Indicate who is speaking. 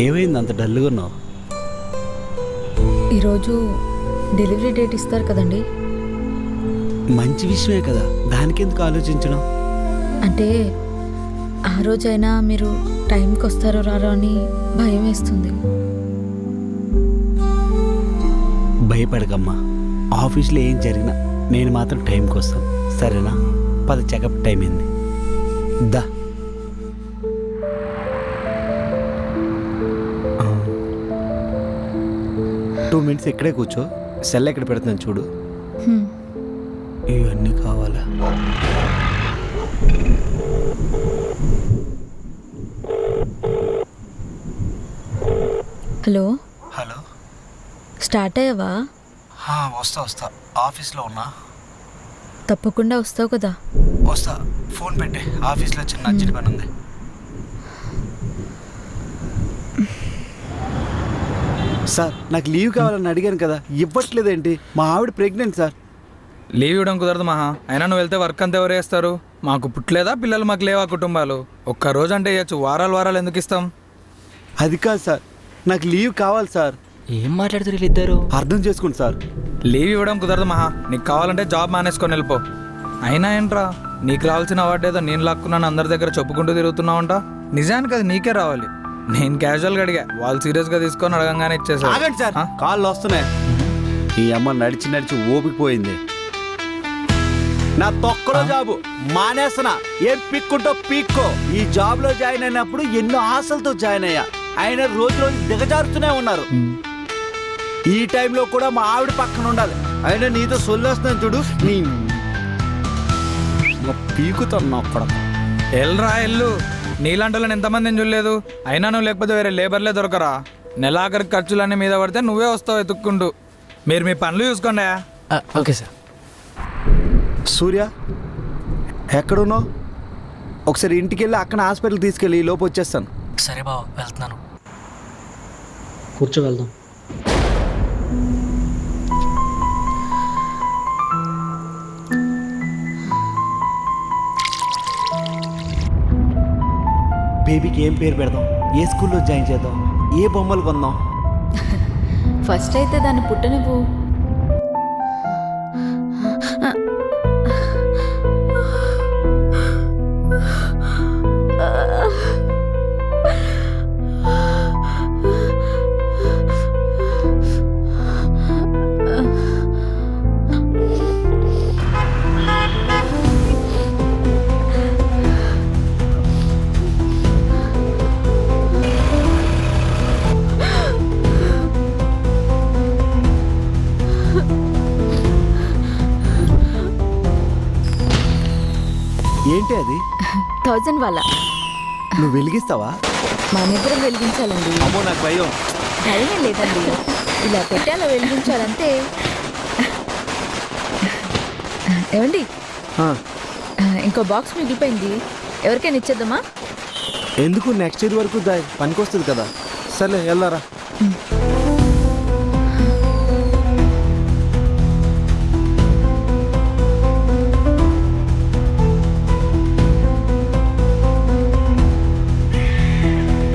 Speaker 1: ఏమైంది అంత డల్గా ఉన్నావు?
Speaker 2: ఈరోజు డెలివరీ డేట్ ఇస్తారు కదండి.
Speaker 1: మంచి విషయమే కదా, దానికి ఎందుకు ఆలోచించడం?
Speaker 2: అంటే ఆ రోజైనా మీరు టైంకి వస్తారో రారో అని భయం వేస్తుంది.
Speaker 1: భయపడకమ్మా, ఆఫీస్లో ఏం జరిగినా నేను మాత్రం టైంకి వస్తాను, సరేనా? పద, చెకప్ టైం అయింది, దా. టూ మినిట్స్ ఇక్కడే కూర్చో, సెల్ ఎక్కడ పెడుతున్నాను చూడు. ఇవన్నీ కావాలా?
Speaker 2: హలో
Speaker 1: హలో,
Speaker 2: స్టార్ట్ అయ్యావా?
Speaker 1: వస్తా, ఆఫీస్లో ఉన్నా.
Speaker 2: తప్పకుండా వస్తావు కదా?
Speaker 1: వస్తా, ఫోన్ పెట్టే, ఆఫీస్లో చిన్న అర్జెంట్ పని ఉంది. సార్, నాకు లీవ్ కావాలని అడిగాను కదా, ఇవ్వట్లేదేంటి? మా ఆవిడ ప్రెగ్నెంట్ సార్.
Speaker 3: లీవ్ ఇవ్వడం కుదరదు మహా. అయినా నువ్వు వెళ్తే వర్క్ అంతా ఎవరు వేస్తారు? మాకు పుట్టలేదా పిల్లలు, మాకు లేవా కుటుంబాలు? ఒక్కరోజు అంటే ఇవ్వచ్చు, వారాలు ఎందుకు ఇస్తాం?
Speaker 1: అది కాదు సార్, నాకు లీవ్ కావాలి సార్.
Speaker 4: ఏం మాట్లాడుతారు వీళ్ళిద్దరు?
Speaker 1: అర్థం చేసుకోండి సార్.
Speaker 3: లీవ్ ఇవ్వడం కుదరదు మహా. నీకు కావాలంటే జాబ్ మానేసుకొని వెళ్ళిపో. అయినా ఏంట్రా, నీకు రావాల్సిన అవార్డు ఏదో నేను లాక్కున్నాను అందరి దగ్గర చెప్పుకుంటూ తిరుగుతున్నావంట. నిజానికి అది నీకే రావాలి. నేను క్యాజువల్గా అడిగా, వాళ్ళు సీరియస్గా తీసుకొని అడగంగానే ఇచ్చేసారు.
Speaker 1: ఆగండి సార్, కాళ్ళు వస్తున్నాయి. ఈ అమ్మ నడిచి ఓపిపోయింది. నా తొక్కలో జాబు మానేస్తున్నా, ఏం పిక్కుంటో పీక్కో. ఈ జాబ్ లో జాయిన్ అయినప్పుడు ఎన్నో ఆశలతో జాయిన్ అయ్యా, ఆయన రోజు దిగజారుతూనే ఉన్నారు. ఈ టైంలో కూడా మా ఆవిడ పక్కన ఉండాలి. అయినా నీతో సొల్లేస్తున్నాను చూడు, నీ పీకుతాను అక్కడ.
Speaker 3: ఎల్రా ఎల్లు, నీలాంటి వాళ్ళని ఎంతమందిని చూడలేదు. అయినా నువ్వు లేకపోతే వేరే లేబర్లే దొరకరా. నెలాఖరికి ఖర్చులన్నీ మీద పడితే నువ్వే వస్తావు ఎత్తుక్కుంటూ. మీరు మీ పనులు చూసుకోండి.
Speaker 4: Okay sir.
Speaker 1: సూర్య, ఎక్కడున్నావు? ఒకసారి ఇంటికి వెళ్ళి అక్కడ హాస్పిటల్కి తీసుకెళ్ళి ఈ లోపు వచ్చేస్తాను.
Speaker 4: సరే బావ, వెళ్తున్నాను.
Speaker 5: కూర్చో, వెళ్దాం.
Speaker 1: బేబీకి ఏం పేరు పెడదాం? ఏ స్కూల్లో జాయిన్ చేద్దాం? ఏ బొమ్మలు కొందాం?
Speaker 2: ఫస్ట్ అయితే దాన్ని పుట్టనివ్వు.
Speaker 1: ఏంటి అది?
Speaker 2: 1000 వాళ్ళ.
Speaker 1: నువ్వు వెలిగిస్తావా?
Speaker 2: మనిద్దరం వెలిగించాలండి.
Speaker 1: అమ్మో, నాకు భయం.
Speaker 2: భయం లేదండి, ఇలా పెట్టాలో వెలిగించాలంటే. ఏమండి, ఇంకో బాక్స్ మిగిలిపోయింది, ఎవరికైనా ఇచ్చేద్దామా?
Speaker 1: ఎందుకు, నెక్స్ట్ ఇయర్ వరకు పనికొస్తుంది కదా. సర్లే, వెళ్ళారా.